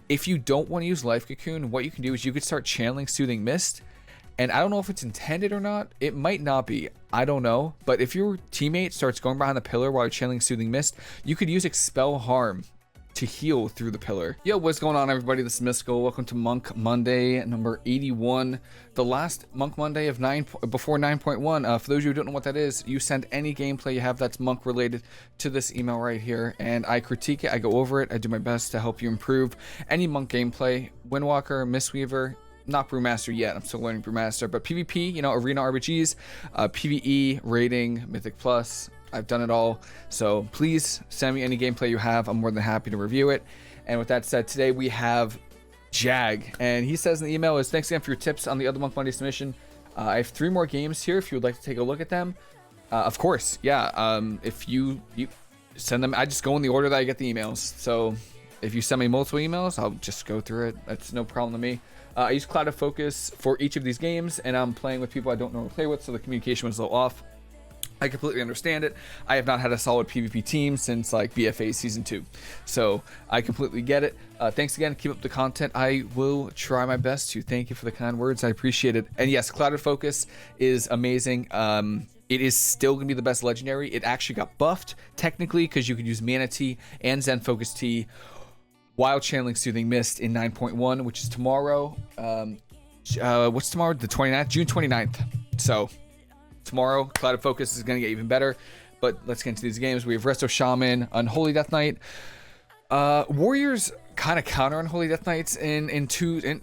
If you don't want to use Life Cocoon, what you can do is you could start channeling Soothing Mist. And I don't know if it's intended or not. It might not be. I don't know. But if your teammate starts going behind the pillar while you're channeling Soothing Mist, you could use Expel Harm to heal through the pillar. Yo, what's going on, everybody? This is Mysticall. Welcome to Monk Monday number 81, the last Monk Monday of before 9.1. For those of you who don't know what that is, you send any gameplay you have that's Monk related to this email right here, and I critique it, I go over it, I do my best to help you improve any Monk gameplay. Windwalker, Mistweaver, not Brewmaster yet, I'm still learning Brewmaster, but PvP, you know, Arena RBGs, PvE, Rating, Mythic Plus, I've done it all. So please send me any gameplay you have. I'm more than happy to review it. And with that said, today we have Jag, and he says in the email is, thanks again for your tips on the other Monk Monday submission. I have 3 more games here if you would like to take a look at them. Of course, yeah. If you send them, I just go in the order that I get the emails. So if you send me multiple emails, I'll just go through it. That's no problem to me. I use Cloud of Focus for each of these games, and I'm playing with people I don't normally play with, so the communication was a little off. I completely understand it. I have not had a solid PvP team since like BFA season 2, so I completely get it. Thanks again. Keep up the content. I will try my best to. Thank you for the kind words. I appreciate it. And yes, Clouded Focus is amazing. It is still gonna be the best legendary. It actually got buffed technically because you could use Mana Tea and Zen Focus Tea while channeling Soothing Mist in 9.1, which is tomorrow. What's tomorrow? The 29th, June 29th. So tomorrow, Clouded Focus is going to get even better, but let's get into these games. We have Resto Shaman, Unholy Death Knight. Warriors kind of counter Unholy Death Knights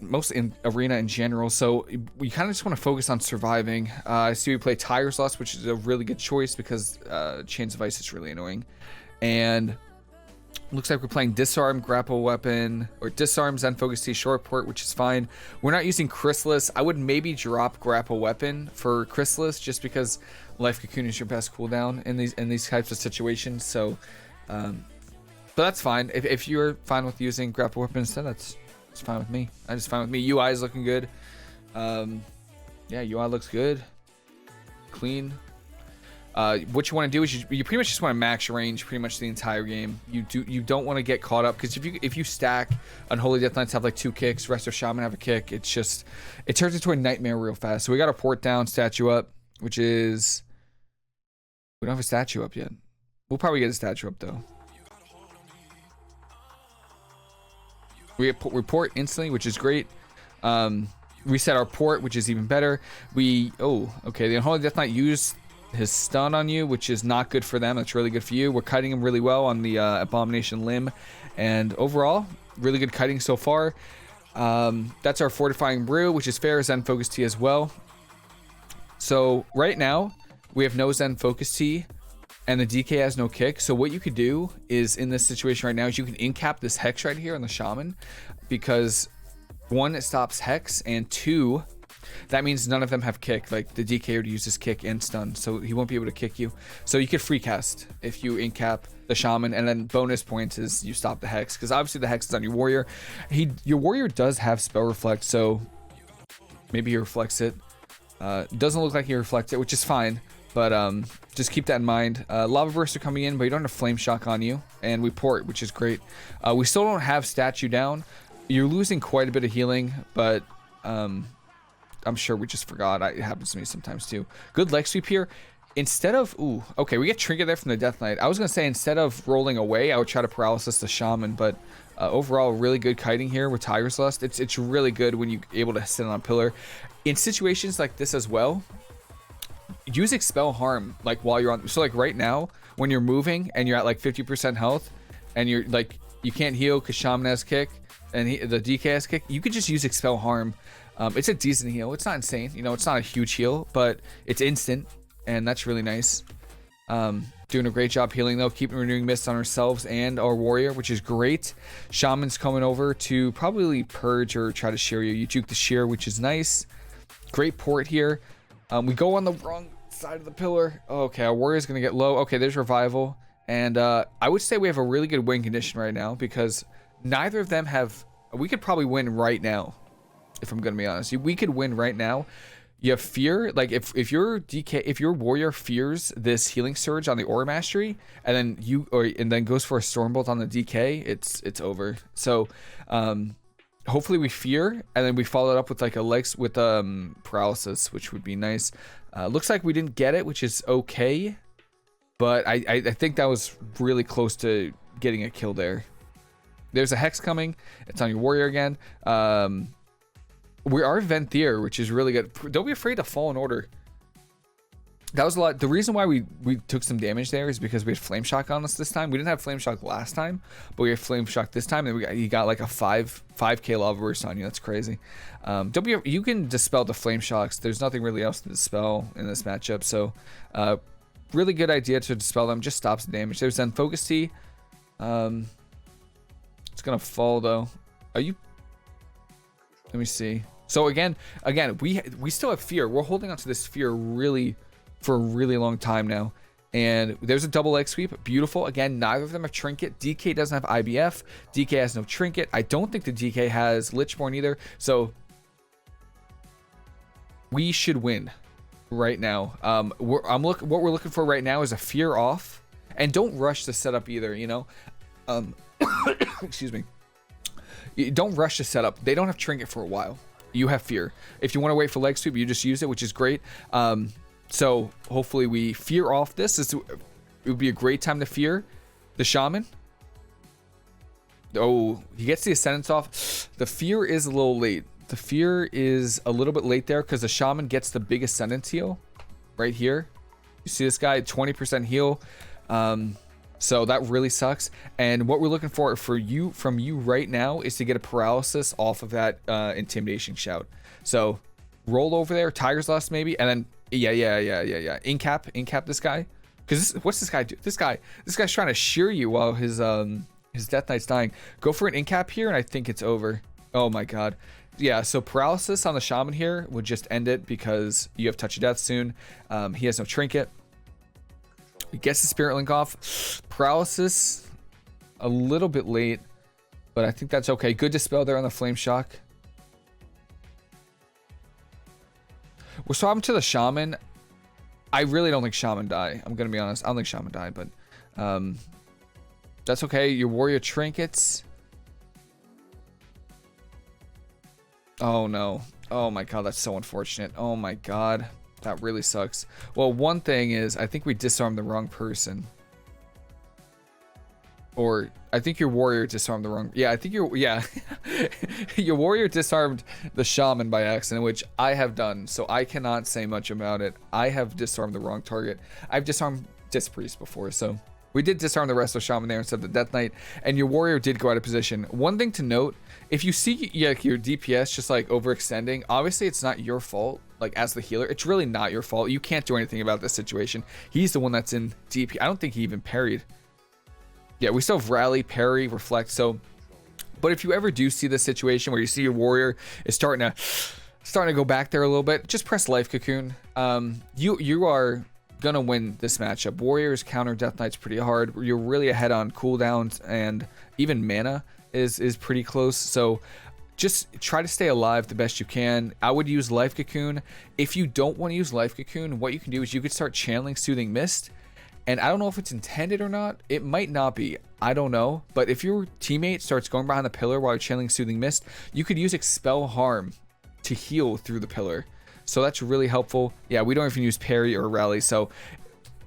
mostly in Arena in general, so we kind of just want to focus on surviving. I see we play Tiger's Lust, which is a really good choice because Chains of Ice is really annoying. And looks like we're playing Disarm, Grapple Weapon, or Disarm, Zen Focus Tea, Short Port, which is fine. We're not using Chrysalis. I would maybe drop Grapple Weapon for Chrysalis just because Life Cocoon is your best cooldown in these types of situations. So, but that's fine. If you're fine with using Grapple Weapon instead, it's fine with me. It's fine with me. UI is looking good. Yeah, UI looks good, clean. What you want to do is you pretty much just want to max your range pretty much the entire game. You don't want to get caught up, because if you stack Unholy Death Knights have like 2 kicks, Resto Shaman have a kick, it turns into a nightmare real fast. So we got our port down, statue up, which is, we don't have a statue up yet. We'll probably get a statue up though. We port instantly, which is great. Reset our port, which is even better. Okay, the Unholy Death Knight used his stun on you, which is not good for them. That's really good for you. We're kiting him really well on the Abomination Limb, and overall really good kiting so far. That's our Fortifying Brew, which is fair. Zen Focus Tea as well. So right now we have no Zen Focus Tea and the DK has no kick. So what you could do is, in this situation right now, is you can incap this Hex right here on the Shaman, because 1, it stops Hex, and 2, that means none of them have kick. Like the DK would use his kick and stun, so he won't be able to kick you. So you could free cast if you incap the Shaman, and then bonus points is you stop the Hex, because obviously the Hex is on your warrior. Your warrior does have spell reflect, so maybe he reflects it. Doesn't look like he reflects it, which is fine, but just keep that in mind. Lava Bursts are coming in, but you don't have Flame Shock on you, and we port, which is great. We still don't have statue down. You're losing quite a bit of healing, but I'm sure we just forgot. It happens to me sometimes too. Good leg sweep here. Instead of, okay, we get Trinket there from the Death Knight. I was gonna say, instead of rolling away, I would try to paralysis the Shaman, but overall, really good kiting here with Tiger's Lust. It's really good when you're able to sit on a pillar. In situations like this as well, use Expel Harm, like while you're on. So like right now, when you're moving and you're at like 50% health, and you're like, you can't heal because Shaman has kick and the DK has kick, you could just use Expel Harm. It's a decent heal. It's not insane, you know, it's not a huge heal, but it's instant, and that's really nice. Doing a great job healing though, keeping renewing mist on ourselves and our warrior, which is great. Shaman's coming over to probably purge or try to shear you. You juke the shear, which is nice. Great port here. We go on the wrong side of the pillar. Okay, our warrior's gonna get low. Okay, there's revival, and I would say we have a really good win condition right now, because neither of them have. We could probably win right now, if I'm gonna be honest. We could win right now. You have fear. Like if your DK, if your warrior fears this healing surge on the aura mastery, and then goes for a stormbolt on the DK, it's over. So hopefully we fear, and then we follow it up with like a legs with paralysis, which would be nice. Looks like we didn't get it, which is okay, but I think that was really close to getting a kill there. There's a hex coming. It's on your warrior again. We are Venthyr, which is really good. Don't be afraid to fall in order. That was a lot. The reason why we took some damage there is because we had Flame Shock on us this time. We didn't have Flame Shock last time, but we had Flame Shock this time, and you got like a 5k lava burst on you. That's crazy. You can dispel the Flame Shocks. There's nothing really else to dispel in this matchup, so really good idea to dispel them. Just stops the damage. There's Zen Focus Tea. It's gonna fall though. Are you? Let me see. So again, we still have fear. We're holding onto this fear for a really long time now. And there's a double leg sweep. Beautiful. Again, neither of them have trinket. DK doesn't have IBF. DK has no trinket. I don't think the DK has Lichborn either. So we should win right now. What we're looking for right now is a fear off, and don't rush the setup either. You know, excuse me. Don't rush the setup. They don't have trinket for a while. You have fear. If you want to wait for leg sweep, you just use it, which is great. So hopefully we fear off this. It would be a great time to fear the shaman. Oh, he gets the ascendance off. The fear is a little late. The fear is a little bit late there because the shaman gets the big ascendance heal right here. You see this guy, 20% heal. So that really sucks. And what we're looking for from you right now is to get a paralysis off of that intimidation shout. So roll over there, Tiger's Lust maybe, and then yeah. Incap this guy. Because what's this guy do? This guy's trying to shear you while his Death Knight's dying. Go for an incap here, and I think it's over. Oh my god. Yeah, so paralysis on the shaman here would just end it because you have Touch of Death soon. He has no trinket. He gets the Spirit Link off. Paralysis, a little bit late, but I think that's okay. Good dispel there on the Flame Shock. We're swapping to the Shaman. I really don't think Shaman die. I'm going to be honest. I don't think Shaman die, but that's okay. Your Warrior trinkets. Oh, no. Oh, my God. That's so unfortunate. Oh, my God. That really sucks. Well, one thing is, I think we disarmed the wrong person. Or, I think your warrior disarmed the wrong... Yeah, I think your warrior disarmed the shaman by accident, which I have done, so I cannot say much about it. I have disarmed the wrong target. I've disarmed Disc Priest before, so... We did disarm the rest of the shaman there instead of the Death Knight, and your warrior did go out of position. One thing to note, if you see your DPS just like overextending, obviously it's not your fault, like as the healer. It's really not your fault. You can't do anything about this situation. He's the one that's in DP. I don't think he even parried. Yeah, we still have Rally, Parry, Reflect, so... But if you ever do see this situation where you see your warrior is starting to go back there a little bit, just press Life Cocoon. You are... gonna win this matchup. Warriors counter Death Knights pretty hard. You're really ahead on cooldowns, and even mana is pretty close, so just try to stay alive the best you can. I would use Life Cocoon. If you don't want to use Life Cocoon, what you can do is you could start channeling Soothing Mist, and I don't know if it's intended or not. It might not be, I don't know, but if your teammate starts going behind the pillar while you're channeling Soothing Mist, you could use Expel Harm to heal through the pillar. So that's really helpful. Yeah, we don't even use parry or rally, so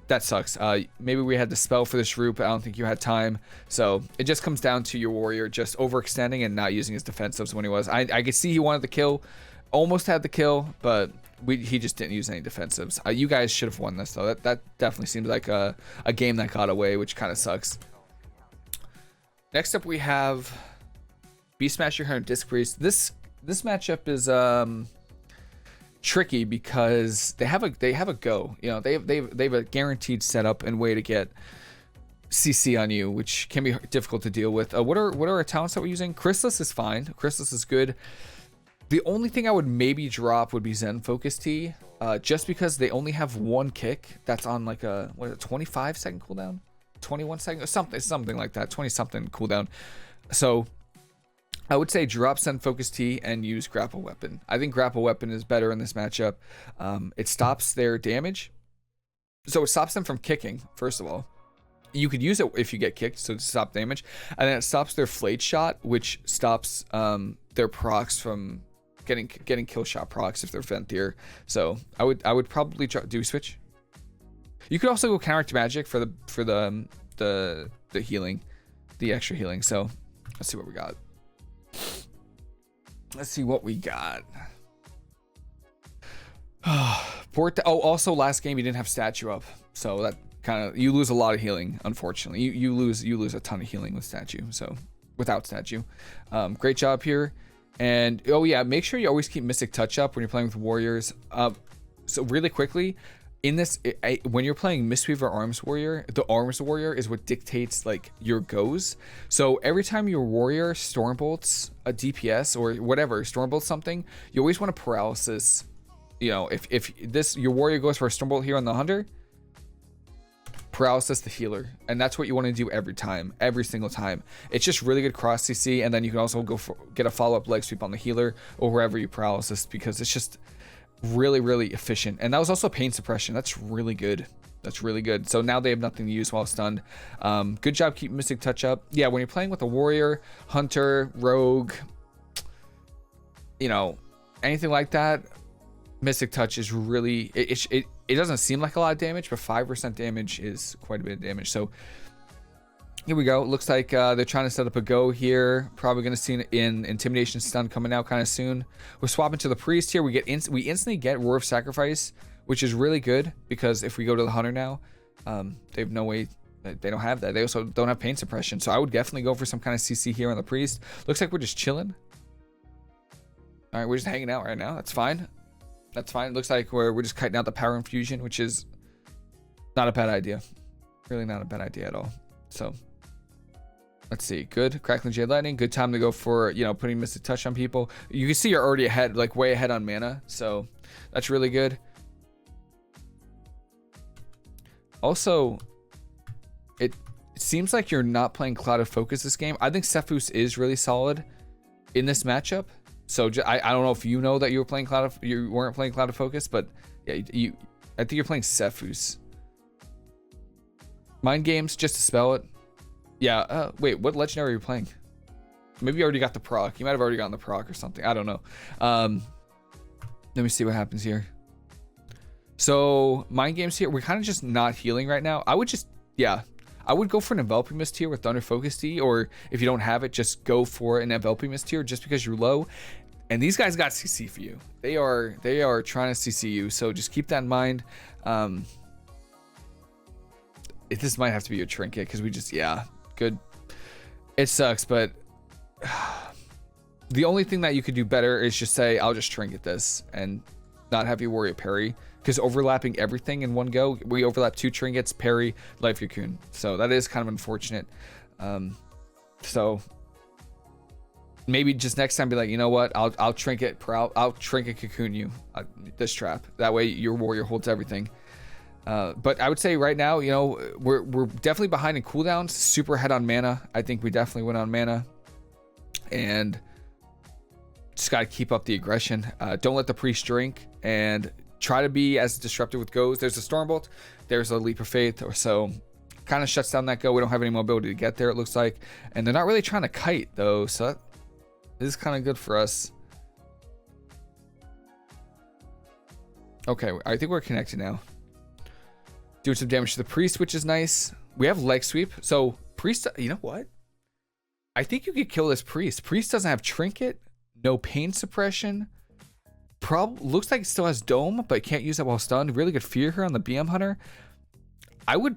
that sucks. Maybe we had to spell for this route, but I don't think you had time. So it just comes down to your warrior just overextending and not using his defensives when he was. I could see he wanted the kill, almost had the kill, but he just didn't use any defensives. You guys should have won this, though. That definitely seems like a game that got away, which kind of sucks. Next up, we have Beastmaster Hunter Disc Priest. This matchup is... tricky because they have a go, you know, they have a guaranteed setup and way to get CC on you, which can be difficult to deal with. What are our talents that we're using? Chrysalis is fine. Chrysalis is good. The only thing I would maybe drop would be Zen Focus Tea, just because they only have one kick that's on like a 25-second cooldown, 21 second, something like that, 20 something cooldown. So I would say drop Send Focus T and use Grapple Weapon. I think Grapple Weapon is better in this matchup. It stops their damage. So it stops them from kicking, first of all. You could use it if you get kicked, so to stop damage. And then it stops their Flayed Shot, which stops their procs from getting kill shot procs if they're Venthyr. So I would probably do switch. You could also go Counteract Magic for the healing, the extra healing. So let's see what we got. Let's see what we got. Also last game you didn't have statue up, so that kind of, you lose a lot of healing. Unfortunately, you lose a ton of healing with statue. So without statue, great job here. And oh yeah, make sure you always keep Mystic Touch up when you're playing with warriors. So really quickly, in this, when you're playing Mistweaver Arms Warrior, the Arms Warrior is what dictates like your goes. So every time your warrior Stormbolts a DPS or whatever, Stormbolts something, you always want to paralysis. You know, if your warrior goes for a Stormbolt here on the hunter, paralysis the healer, and that's what you want to do every time, every single time. It's just really good cross CC, and then you can also get a follow-up leg sweep on the healer or wherever you paralysis, because it's just really efficient. And that was also pain suppression. That's really good. That's really good. So now they have nothing to use while stunned. Good job keeping Mystic Touch up. Yeah, when you're playing with a warrior, hunter, rogue, you know, anything like that, Mystic Touch is really, it doesn't seem like a lot of damage, but 5% damage is quite a bit of damage. So here we go. It looks like they're trying to set up a go here. Probably going to see an Intimidation stun coming out kind of soon. We're swapping to the Priest here. We instantly get Roar of Sacrifice, which is really good, because if we go to the Hunter now, they have no way. They don't have that. They also don't have pain suppression. So I would definitely go for some kind of CC here on the Priest. Looks like we're just chilling. All right, we're just hanging out right now. That's fine. That's fine. It looks like we're just kiting out the Power Infusion, which is not a bad idea. Really not a bad idea at all. So let's see. Good. Crackling Jade Lightning. Good time to go for, you know, putting Mystic Touch on people. You can see you're already ahead, like way ahead on mana. So that's really good. Also, it seems like you're not playing Cloud of Focus this game. I think Sephuz is really solid in this matchup. So I don't know if you know that you weren't playing Cloud of Focus, but yeah, I think you're playing Sephuz. Mind Games, just to spell it. Yeah, wait, what legendary are you playing? Maybe you already got the proc. You might have already gotten the proc or something. I don't know. Let me see what happens here. So Mind Games here, we're kind of just not healing right now. I would go for an Enveloping Mist here with Thunder Focus Tea, or if you don't have it, just go for an Enveloping Mist here just because you're low. And these guys got CC for you. They are trying to CC you, so just keep that in mind. This might have to be your trinket, because we just, yeah, good. It sucks, but the only thing that you could do better is just say, I'll just trinket this and not have your warrior parry, because overlapping everything in one go, we overlap 2 trinkets, parry, life cocoon. So that is kind of unfortunate. So maybe just next time be like, you know what, I'll trinket cocoon you this trap. That way your warrior holds everything. But I would say right now, you know, we're definitely behind in cooldowns, super ahead on mana. I think we definitely went on mana, and just got to keep up the aggression. Don't let the Priest drink, and try to be as disruptive with goes. There's a Stormbolt, there's a Leap of Faith, or so kind of shuts down that go. We don't have any mobility to get there, it looks like, and they're not really trying to kite though, so that is kind of good for us. Okay, I think we're connected now. Doing some damage to the Priest, which is nice. We have leg sweep, so Priest, you know what, I think you could kill this Priest. Priest doesn't have trinket, no pain suppression, looks like it still has dome, but can't use it while stunned. Really good fear here on the BM Hunter. I would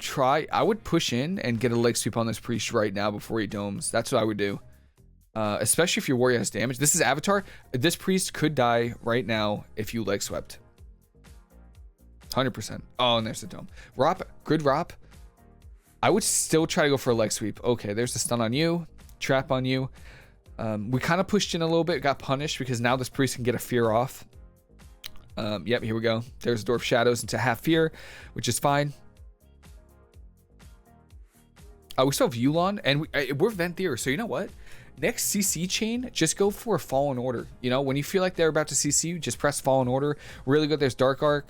push in and get a leg sweep on this Priest right now before he domes. That's what I would do, especially if your warrior has damage. This is Avatar. This Priest could die right now if you leg swept. 100%. Oh, and there's the dome. Rop, good Rop. I would still try to go for a leg sweep. Okay, there's the stun on you, trap on you. We kind of pushed in a little bit, got punished because now this Priest can get a fear off. Yep, here we go. There's Dwarf Shadows into half fear, which is fine. We still have Yulon, and we're Venthyr, so you know what? next CC chain, just go for a Fallen Order. You know, when you feel like they're about to CC you, just press Fallen Order. Really good. There's Dark Arc.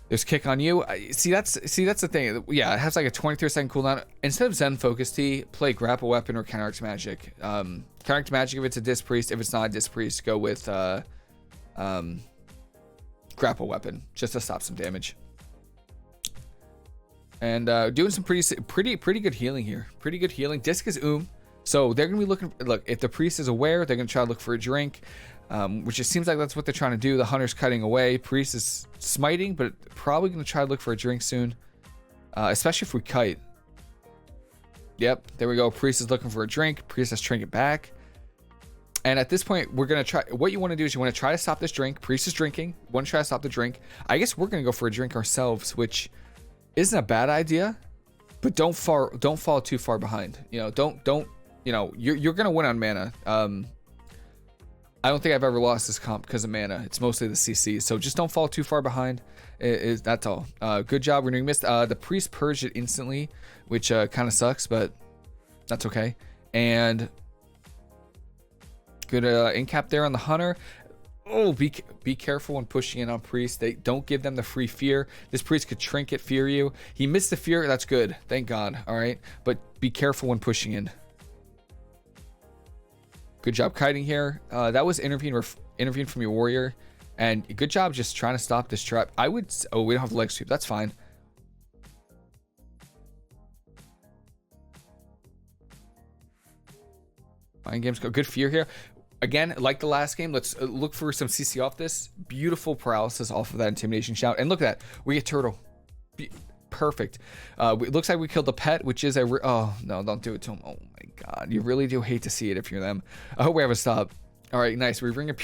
There's Kick on You. See, that's the thing. Yeah, it has like a 23-second cooldown. Instead of Zen Focus Tea, play Grapple Weapon or Counteract Magic. Counteract Magic if it's a Disc Priest. If it's not a Disc Priest, go with Grapple Weapon just to stop some damage. And doing some pretty good healing here. Pretty good healing. Disc is so they're gonna be looking. Look, if the priest is aware, they're gonna try to look for a drink, which it seems like that's what they're trying to do. The hunter's cutting away. Priest is smiting, but probably gonna try to look for a drink soon, especially if we kite. Yep, there we go. Priest is looking for a drink. Priest has trinket back. And at this point, we're gonna try. What you want to do is you want to try to stop this drink. Priest is drinking. Want to try to stop the drink. I guess we're gonna go for a drink ourselves, which isn't a bad idea, but don't fall too far behind. You know, don't. You know, you're gonna win on mana. I don't think I've ever lost this comp because of mana. It's mostly the CC, so just don't fall too far behind. That's all. Good job renewing mist. The priest purged it instantly, which kind of sucks, but that's okay. And good incap there on the hunter. Oh, be careful when pushing in on priest. They don't give them the free fear. This priest could trinket fear you. He missed the fear. That's good. Thank God. All right, but be careful when pushing in. Good job kiting here. That was intervene from your warrior, and good job just trying to stop this trap. I would. Oh, we don't have leg sweep. That's fine. Mind games go. Good fear here. Again, like the last game, let's look for some CC off this. Beautiful paralysis off of that intimidation shout. And look at that. We get turtle. Perfect. It looks like we killed the pet, which is a... Oh, no, don't do it to him. Oh, my God. You really do hate to see it if you're them. I hope we have a stop. All right, nice. We bring a...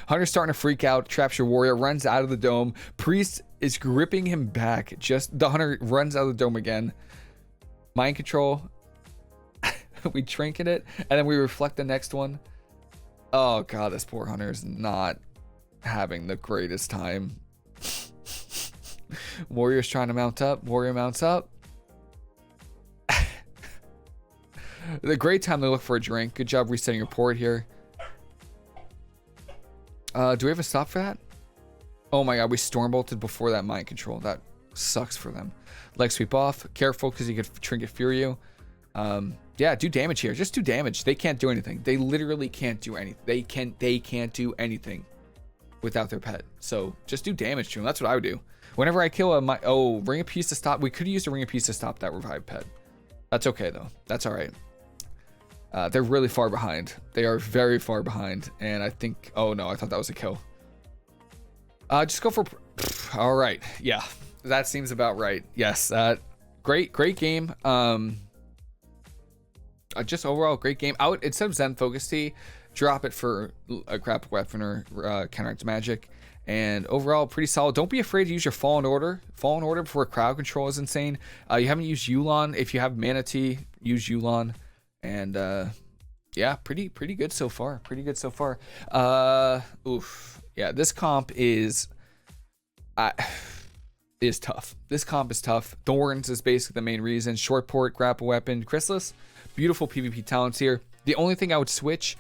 Hunter's starting to freak out. Traps your warrior. Runs out of the dome. Priest is gripping him back. Just... The hunter runs out of the dome again. Mind control. We trinket it, and then we reflect the next one. Oh God, this poor hunter is not having the greatest time. Warrior's trying to mount up. Warrior mounts up. The great time to look for a drink. Good job resetting your port here. Do we have a stop for that? Oh my God, we storm bolted before that mind control. That sucks for them. Leg sweep off. Careful because you could trinket fear you. Yeah, do damage here. Just do damage. They can't do anything. They literally can't do anything. They can't do anything without their pet. So just do damage to them. That's what I would do. Whenever I kill a ring of peace to stop. We could use a ring of peace to stop that revived pet. That's okay though. That's all right. They're really far behind. They are very far behind. And I think, oh no, I thought that was a kill. Just go for, all right. Yeah, that seems about right. Yes. Great game. Just overall great game. Out instead of Zen Focus Tea, drop it for a Grapple Weapon or Counteract Magic. And overall pretty solid. Don't be afraid to use your Fallen Order. Fallen Order before crowd control is insane. You haven't used Yulon. If you have Mana Tea, use Yulon. And yeah, pretty good so far. Pretty good so far. Oof. Yeah, this comp is tough. This comp is tough. Thorns is basically the main reason. Short port, Grapple Weapon, Chrysalis. Beautiful PvP talents here. The only thing I would switch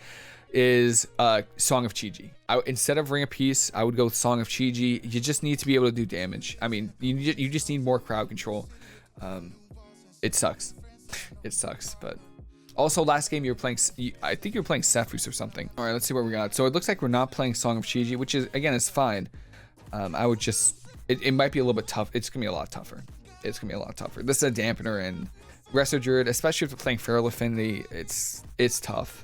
is Song of Chi-Ji. Instead of Ring of Peace, I would go with Song of Chi-Ji. You just need to be able to do damage. I mean, you just need more crowd control. It sucks. It sucks, but also last game you were playing, I think you were playing Cephus or something. All right, let's see what we got. So it looks like we're not playing Song of Chi-Ji, which is, again, is fine. I would just, it might be a little bit tough. It's gonna be a lot tougher. It's gonna be a lot tougher. This is a dampener, and Rdruid, especially if you're playing Feral Affinity, it's tough.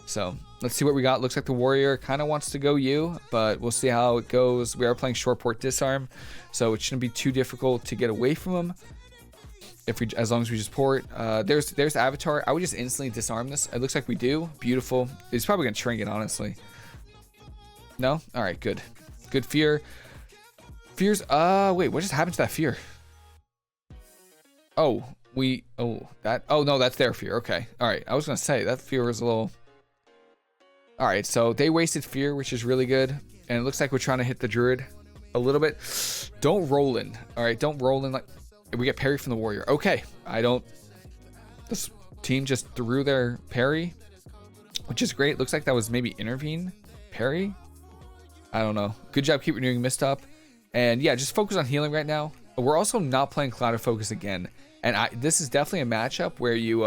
So let's see what we got. Looks like the warrior kind of wants to go you, but we'll see how it goes. We are playing short port disarm, so it shouldn't be too difficult to get away from him. As long as we just port. There's Avatar. I would just instantly disarm this. It looks like we do. Beautiful. He's probably gonna trinket, honestly. No? All right, good. Good fear. Fears. Wait, what just happened to that fear? Oh, no, that's their fear. Okay. All right. I was gonna say that fear was a little. All right. So they wasted fear, which is really good. And it looks like we're trying to hit the druid a little bit. Don't roll in. All right. Don't roll in like we get parry from the warrior. Okay. I don't. This team just threw their parry, which is great. Looks like that was maybe intervene parry. I don't know. Good job keeping renewing mist up. And yeah, just focus on healing right now. We're also not playing Cloud of Focus again. And this is definitely a matchup where you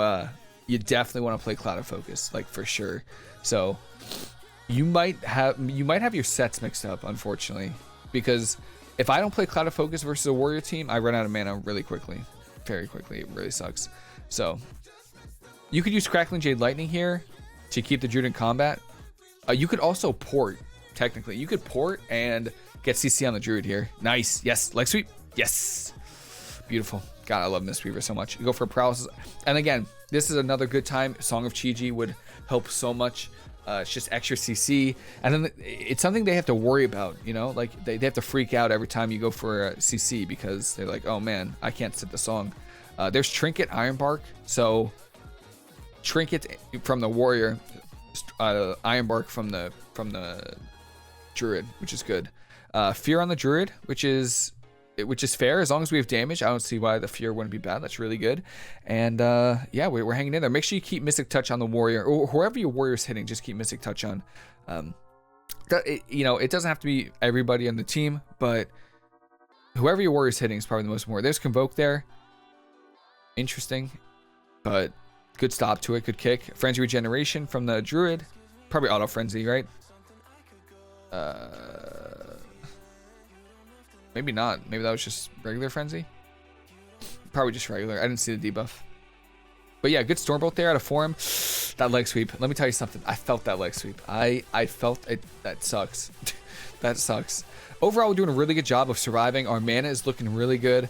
definitely want to play Cloud of Focus, like for sure. So you might have your sets mixed up, unfortunately, because if I don't play Cloud of Focus versus a warrior team, I run out of mana really quickly, very quickly. It really sucks. So you could use Crackling Jade Lightning here to keep the Druid in combat. You could also port. Technically, you could port and get CC on the Druid here. Nice. Yes. Leg sweep. Yes. Beautiful. God, I love Mistweaver so much. You go for paralysis. And again, this is another good time. Song of Chi-Ji would help so much. It's just extra CC. And then it's something they have to worry about, you know? Like, they have to freak out every time you go for a CC because they're like, oh man, I can't sit the song. There's Trinket Ironbark. So, Trinket from the warrior, Ironbark from the Druid, which is good. Fear on the Druid, which is fair as long as we have damage. I don't see why the Fear wouldn't be bad. That's really good. And yeah, we're hanging in there. Make sure you keep Mystic Touch on the warrior, or whoever your warrior's hitting. Just keep Mystic Touch on. You know, it doesn't have to be everybody on the team, but whoever your warrior's hitting is probably the most important. There's Convoke there. Interesting, but good stop to it. Good kick. Frenzy Regeneration from the Druid. Probably Auto Frenzy, right? Maybe not. Maybe that was just regular Frenzy. Probably just regular. I didn't see the debuff. But yeah, good Stormbolt there out of form. That leg sweep. Let me tell you something. I felt that leg sweep. I felt it. That sucks. That sucks. Overall, we're doing a really good job of surviving. Our mana is looking really good.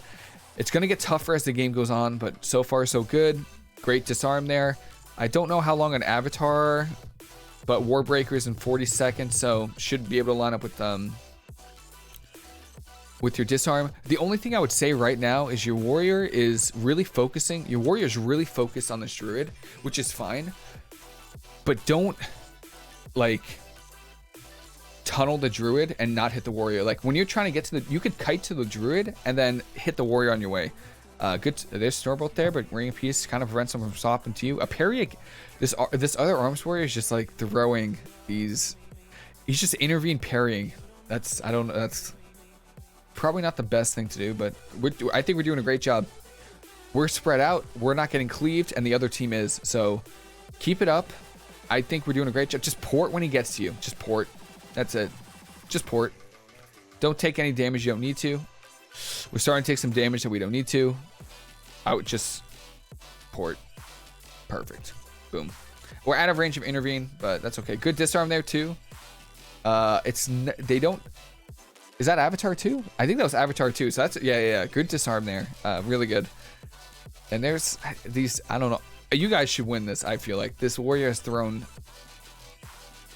It's going to get tougher as the game goes on, but so far so good. Great disarm there. I don't know how long an Avatar, but Warbreaker is in 40 seconds, so should be able to line up with your disarm. The only thing I would say right now is your warrior is really focusing. Your warrior is really focused on this Druid, which is fine, but don't like tunnel the Druid and not hit the warrior. Like when you're trying to get to you could kite to the Druid and then hit the warrior on your way. Good. There's Stormbolt there, but Ring of Peace kind of prevents them from stopping to you. A parry. This other arms warrior is just like throwing these. He's just intervene parrying. That's probably not the best thing to do, but I think we're doing a great job. We're spread out. We're not getting cleaved, and the other team is. So keep it up. I think we're doing a great job. Just port when he gets to you. Just port. That's it. Just port. Don't take any damage you don't need to. We're starting to take some damage that we don't need to. I would just port. Perfect. Boom. We're out of range of intervene, but that's okay. Good disarm there too. They don't. Is that Avatar 2? I think that was Avatar 2. So that's yeah. Good disarm there. Really good. And there's these. I don't know. You guys should win this. I feel like this warrior has thrown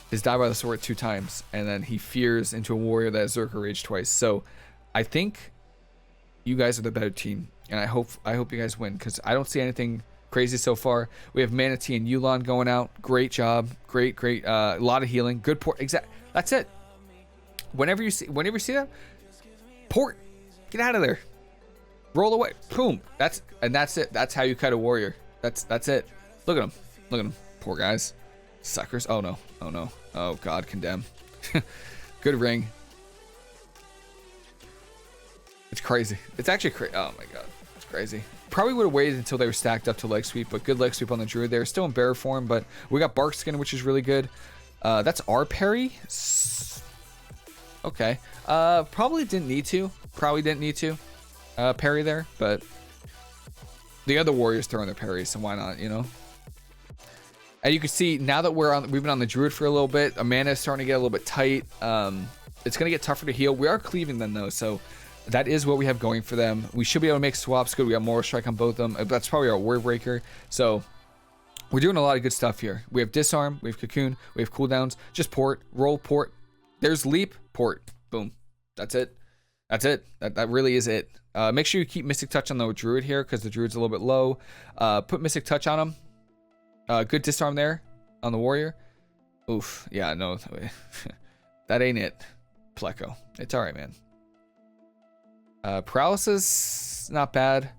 his die by the sword 2 times, and then he fears into a warrior that has Zerker Rage twice. So I think you guys are the better team, and I hope you guys win because I don't see anything crazy so far. We have Manatee and Yulon going out. Great job. Great. A lot of healing. Good port. That's it. Whenever you see that, port. Get out of there. Roll away. Boom. That's it. That's how you cut a warrior. That's it. Look at them. Poor guys. Suckers. Oh no. Oh God, condemn. Good ring. It's crazy. It's actually crazy. Oh my God. It's crazy. Probably would have waited until they were stacked up to leg sweep, but good leg sweep on the Druid there. Still in bear form, but we got Bark Skin, which is really good. That's our parry. Okay. Probably didn't need to. Parry there, but the other warriors throwing their parries, so why not, you know? And you can see now that we've been on the Druid for a little bit, mana is starting to get a little bit tight. It's going to get tougher to heal. We are cleaving them though, so that is what we have going for them. We should be able to make swaps good. We got Moral Strike on both of them. That's probably our Word Breaker. So we're doing a lot of good stuff here. We have Disarm, we have Cocoon, we have cooldowns. Just port, roll, port. There's Leap, port, boom. That's it. That really is it. Make sure you keep Mystic Touch on the Druid here because the Druid's a little bit low. Put Mystic Touch on him. Good disarm there on the warrior. Oof. Yeah, no. That ain't it. Pleco. It's alright, man. Paralysis, not bad.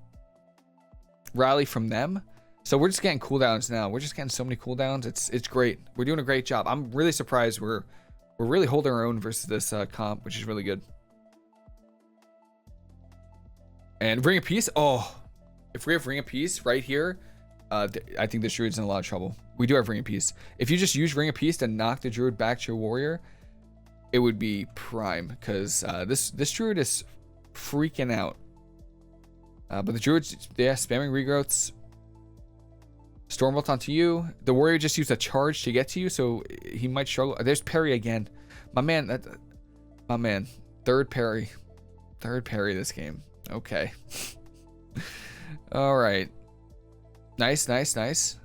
Rally from them. So we're just getting cooldowns now. We're just getting so many cooldowns. It's great. We're doing a great job. I'm really surprised we're really holding our own versus this comp, which is really good. And Ring of Peace. Oh, if we have Ring of Peace right here, I think the Druid's in a lot of trouble. We do have Ring of Peace. If you just use Ring of Peace to knock the Druid back to your warrior, it would be prime, because this Druid is freaking out. But the Druid's, yeah, spamming regrowths. Stormbolt onto you. The warrior just used a charge to get to you, so he might struggle. There's parry again. My man, my man. Third parry this game. Okay. All right. Nice, nice, nice.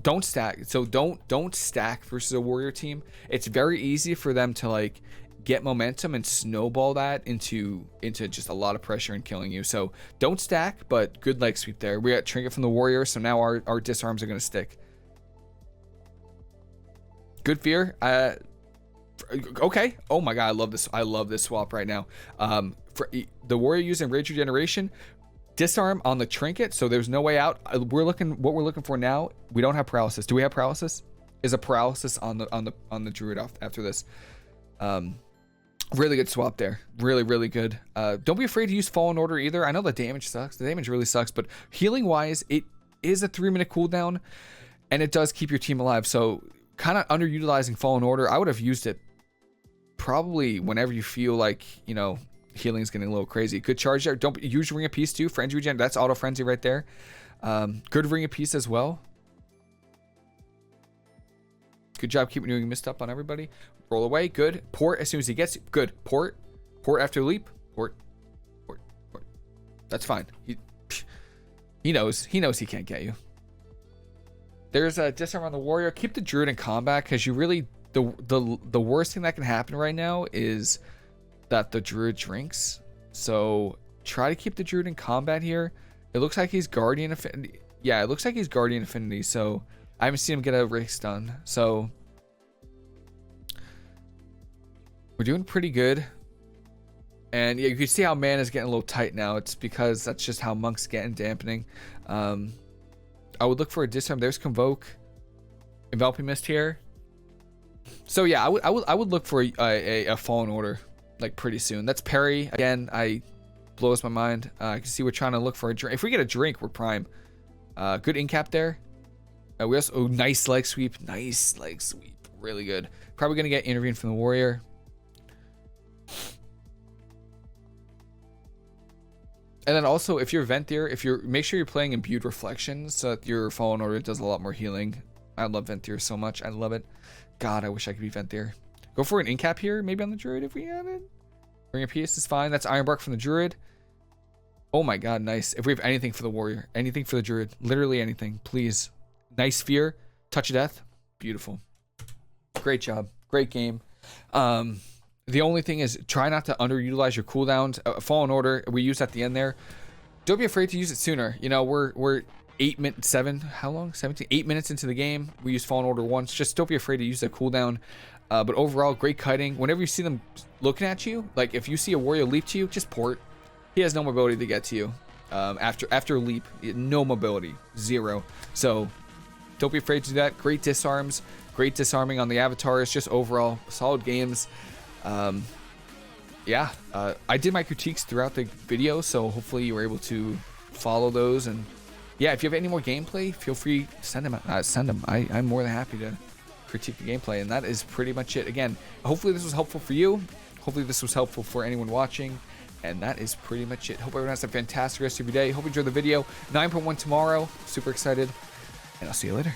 Don't stack. So don't stack versus a warrior team. It's very easy for them to like get momentum and snowball that into just a lot of pressure and killing you. So don't stack, but good leg sweep there. We got trinket from the warrior, so now our disarms are gonna stick. Good fear. Okay. Oh my god, I love this. I love this swap right now. For the warrior using rage regeneration, disarm on the trinket, so there's no way out. What we're looking for now. We don't have paralysis. Do we have paralysis? Is a paralysis on the druid after this? Really good swap there. Really good. Don't be afraid to use Fallen Order either. I know the damage sucks. The damage really sucks, but healing wise, it is a 3-minute cooldown, and it does keep your team alive. So kind of underutilizing Fallen Order. I would have used it probably whenever you feel like, you know, healing is getting a little crazy. Good charge there. Don't use Ring of Peace too. Frenzy regen. That's auto frenzy right there. Good Ring of Peace as well. Good job keeping doing mist up on everybody. Roll away. Good. Port as soon as he gets you. Good. Port after leap. Port. That's fine. He knows he can't get you. There's a disarm on the warrior. Keep the druid in combat, because you really the worst thing that can happen right now is that the druid drinks. So try to keep the druid in combat here. It looks like he's guardian affinity. Yeah, it looks like he's guardian affinity. So I haven't seen him get a race done. So we're doing pretty good. And yeah, you can see how mana is getting a little tight now. It's because that's just how monks get in dampening. I would look for a disarm. There's Convoke, Enveloping Mist here. So yeah, I would look for a Fallen Order like pretty soon. That's parry again. Blows my mind. I can see we're trying to look for a drink. If we get a drink, we're prime. Good incap there. We also nice leg sweep. Nice leg sweep. Really good. Probably gonna get intervened from the warrior. And then also, if you're Venthyr, make sure you're playing Imbued Reflections so that your Fallen Order does a lot more healing. I love Venthyr so much. I love it. God, I wish I could be Venthyr. Go for an incap here, maybe on the druid if we have it. Ring of Peace is fine. That's Ironbark from the druid. Oh my god, nice. If we have anything for the warrior, anything for the druid, literally anything, please. Nice fear, touch of death, beautiful. Great job, great game. The only thing is try not to underutilize your cooldowns. Fallen Order, we use at the end there. Don't be afraid to use it sooner. You know, we're 8 minutes, 7, how long? 17, 8 minutes into the game. We use Fallen Order once. Just don't be afraid to use the cooldown. But overall, great kiting. Whenever you see them looking at you, like if you see a warrior leap to you, just port. He has no mobility to get to you. After leap, no mobility, 0. So don't be afraid to do that. Great disarms, great disarming on the avatars. Just overall solid games. Yeah, I did my critiques throughout the video, so hopefully you were able to follow those. And yeah, if you have any more gameplay, feel free to send them. I'm more than happy to critique the gameplay. And that is pretty much it. Again, hopefully this was helpful for you. Hopefully this was helpful for anyone watching. And that is pretty much it. Hope everyone has a fantastic rest of your day. Hope you enjoyed the video. 9.1 tomorrow. Super excited. And I'll see you later.